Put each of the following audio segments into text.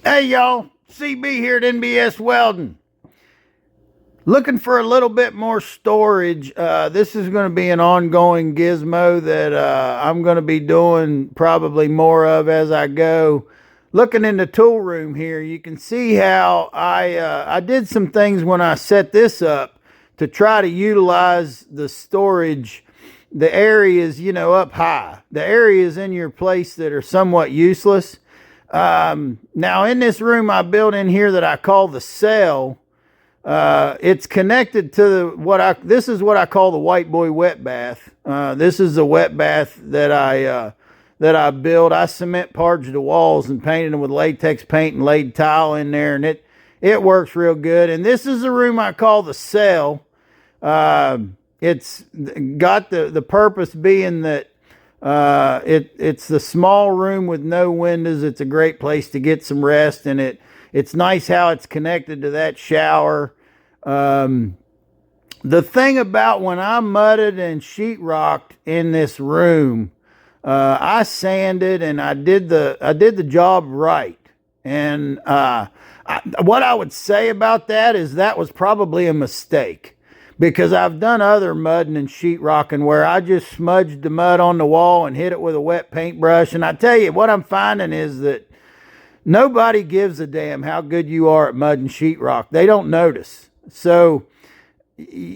Hey y'all, CB here at NBS Welding. Looking for a little bit more storage. This is going to be an ongoing gizmo that I'm going to be doing probably more of as I go. Looking in the tool room here, you can see how I did some things when I set this up to try to utilize the storage, the areas, up high, the areas in your place that are somewhat useless. Now in this room I built in here that I call the cell, it's connected to this is what I call the white boy wet bath. This is the wet bath that I built. I cement parged the walls and painted them with latex paint and laid tile in there, and it works real good. And this is the room I call the cell. It's got the purpose being that it's the small room with no windows. It's a great place to get some rest, and it's nice how it's connected to that shower. The thing about when I mudded and sheetrocked in this room, I sanded and I did the job right. And what I would say about that is that was probably a mistake. Because I've done other mudding and sheetrocking where I just smudged the mud on the wall and hit it with a wet paintbrush. And I tell you, what I'm finding is that nobody gives a damn how good you are at mud and sheetrock. They don't notice. So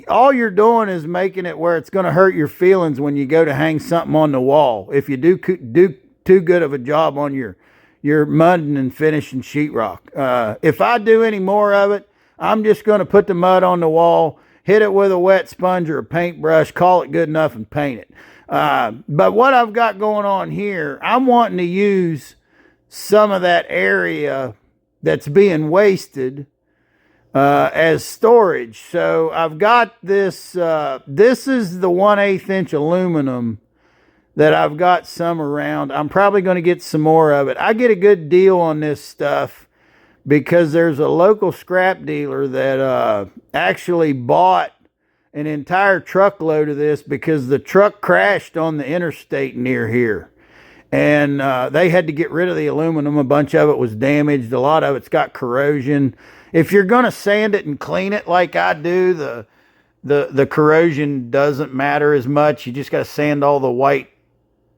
all you're doing is making it where it's going to hurt your feelings when you go to hang something on the wall. If you do too good of a job on your mudding and finishing sheetrock. If I do any more of it, I'm just going to put the mud on the wall, hit it with a wet sponge or a paintbrush, call it good enough, and paint it. But what I've got going on here, I'm wanting to use some of that area that's being wasted as storage. So I've got this. This is the 1/8 inch aluminum that I've got some around. I'm probably going to get some more of it. I get a good deal on this stuff because there's a local scrap dealer that actually bought an entire truckload of this because the truck crashed on the interstate near here. And they had to get rid of the aluminum. A bunch of it was damaged. A lot of it's got corrosion. If you're going to sand it and clean it like I do, the corrosion doesn't matter as much. You just got to sand all the white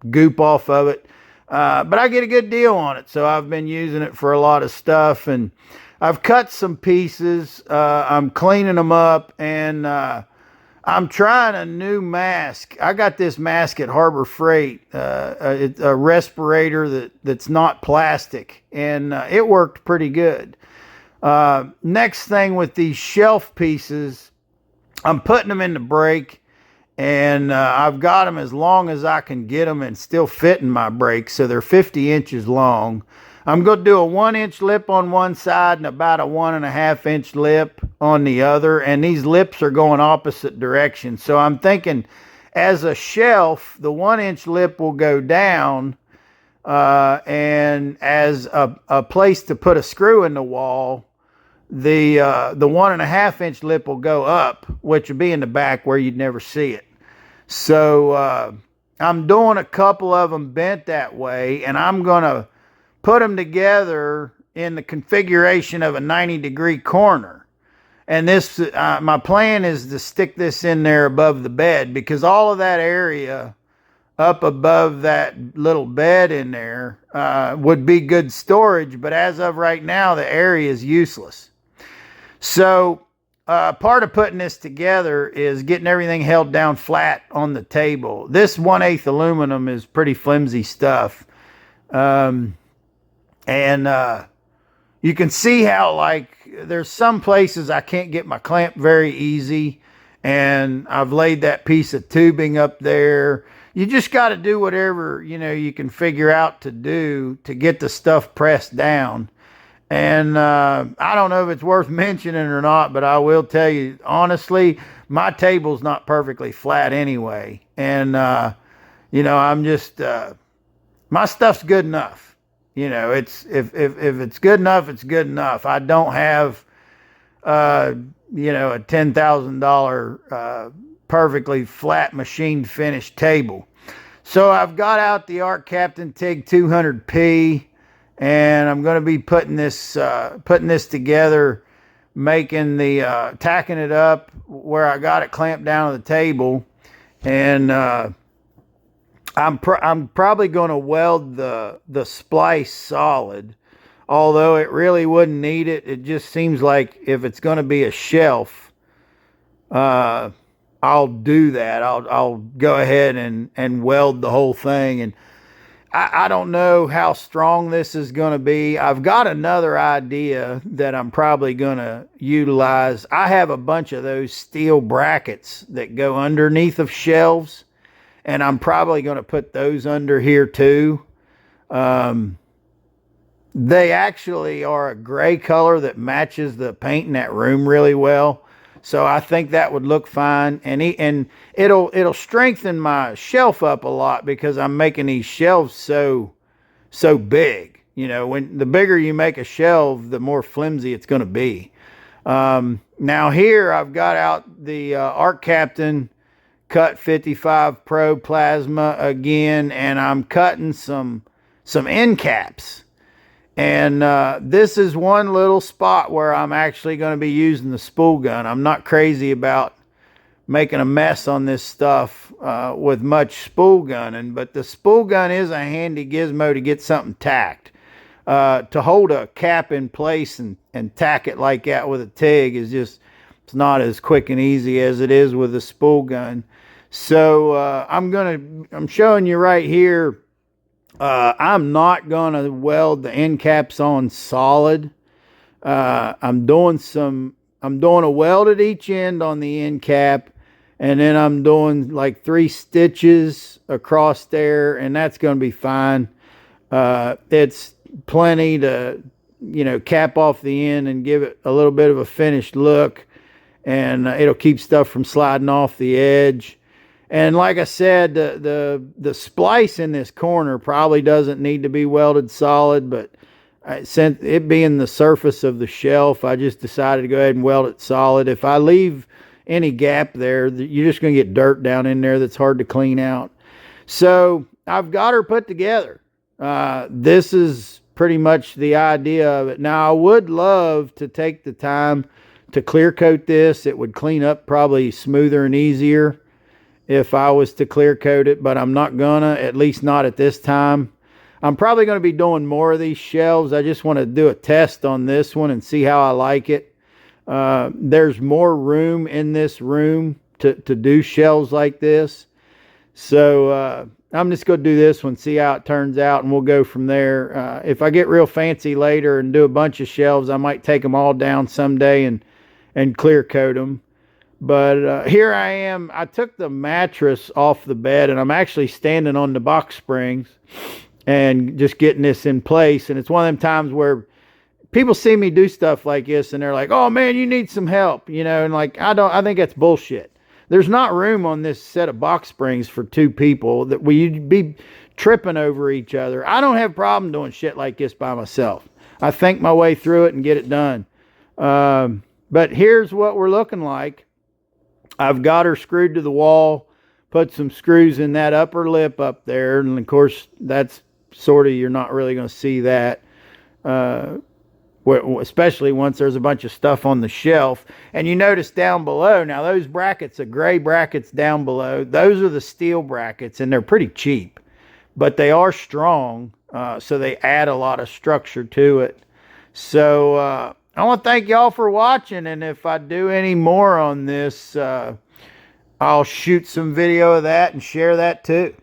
goop off of it. But I get a good deal on it, so I've been using it for a lot of stuff, and I've cut some pieces. I'm cleaning them up, and I'm trying a new mask. I got this mask at Harbor Freight. It's a respirator that's not plastic, and it worked pretty good. Next thing with these shelf pieces, I'm putting them in the brake. And I've got them as long as I can get them and still fit in my brakes. So they're 50 inches long. I'm going to do a 1-inch lip on one side and about a 1.5-inch lip on the other. And these lips are going opposite directions. So I'm thinking as a shelf, the 1-inch lip will go down. And as a place to put a screw in the wall, the 1.5-inch lip will go up, which will be in the back where you'd never see it. So I'm doing a couple of them bent that way, and I'm going to put them together in the configuration of a 90-degree corner. And this, my plan is to stick this in there above the bed, because all of that area up above that little bed in there would be good storage. But as of right now, the area is useless. So part of putting this together is getting everything held down flat on the table. This 1/8 aluminum is pretty flimsy stuff. And you can see how, like, there's some places I can't get my clamp very easy. And I've laid that piece of tubing up there. You just got to do whatever, you can figure out to do to get the stuff pressed down. And I don't know if it's worth mentioning or not, but I will tell you, honestly, my table's not perfectly flat anyway. And, I'm just, my stuff's good enough. It's if it's good enough, it's good enough. I don't have, a $10,000 perfectly flat machine finished table. So I've got out the Art Captain TIG 200P. and I'm going to be putting this together, making the tacking it up where I got it clamped down to the table, and I'm probably going to weld the splice solid, although it really wouldn't need it. It just seems like if it's going to be a shelf, I'll do that. I'll go ahead and weld the whole thing. And I don't know how strong this is going to be. I've got another idea that I'm probably going to utilize. I have a bunch of those steel brackets that go underneath of shelves, and I'm probably going to put those under here too. They actually are a gray color that matches the paint in that room really well. So I think that would look fine, and it'll strengthen my shelf up a lot because I'm making these shelves so big. You know, when the bigger you make a shelf, the more flimsy it's going to be. Now here I've got out the Arc Captain Cut 55 Pro Plasma again, and I'm cutting some end caps. And this is one little spot where I'm actually going to be using the spool gun. I'm not crazy about making a mess on this stuff with much spool gunning, but the spool gun is a handy gizmo to get something tacked. To hold a cap in place and tack it like that with a TIG is just, it's not as quick and easy as it is with a spool gun. So I'm showing you right here. I'm not going to weld the end caps on solid. I'm doing a weld at each end on the end cap, and then I'm doing like 3 stitches across there, and that's going to be fine. It's plenty to, you know, cap off the end and give it a little bit of a finished look, and it'll keep stuff from sliding off the edge. And like I said, the splice in this corner probably doesn't need to be welded solid, but since it being the surface of the shelf, I just decided to go ahead and weld it solid. If I leave any gap there, you're just going to get dirt down in there that's hard to clean out. So I've got her put together. This is pretty much the idea of it. Now, I would love to take the time to clear coat this. It would clean up probably smoother and easier if I was to clear coat it, but I'm not gonna, at least not at this time. I'm probably going to be doing more of these shelves. I just want to do a test on this one and see how I like it. There's more room in this room to do shelves like this. So I'm just going to do this one, see how it turns out, and we'll go from there. If I get real fancy later and do a bunch of shelves, I might take them all down someday and clear coat them. But here I am. I took the mattress off the bed, and I'm actually standing on the box springs and just getting this in place. And it's one of them times where people see me do stuff like this, and they're like, "Oh man, you need some help," you know. And like, I think that's bullshit. There's not room on this set of box springs for 2 people that we'd be tripping over each other. I don't have a problem doing shit like this by myself. I think my way through it and get it done. But here's what we're looking like. I've got her screwed to the wall, put some screws in that upper lip up there, and of course that's sort of, you're not really going to see that, especially once there's a bunch of stuff on the shelf. And you notice down below, now those brackets, the gray brackets down below, those are the steel brackets, and they're pretty cheap, but they are strong, so they add a lot of structure to it. So I want to thank y'all for watching, and if I do any more on this, I'll shoot some video of that and share that too.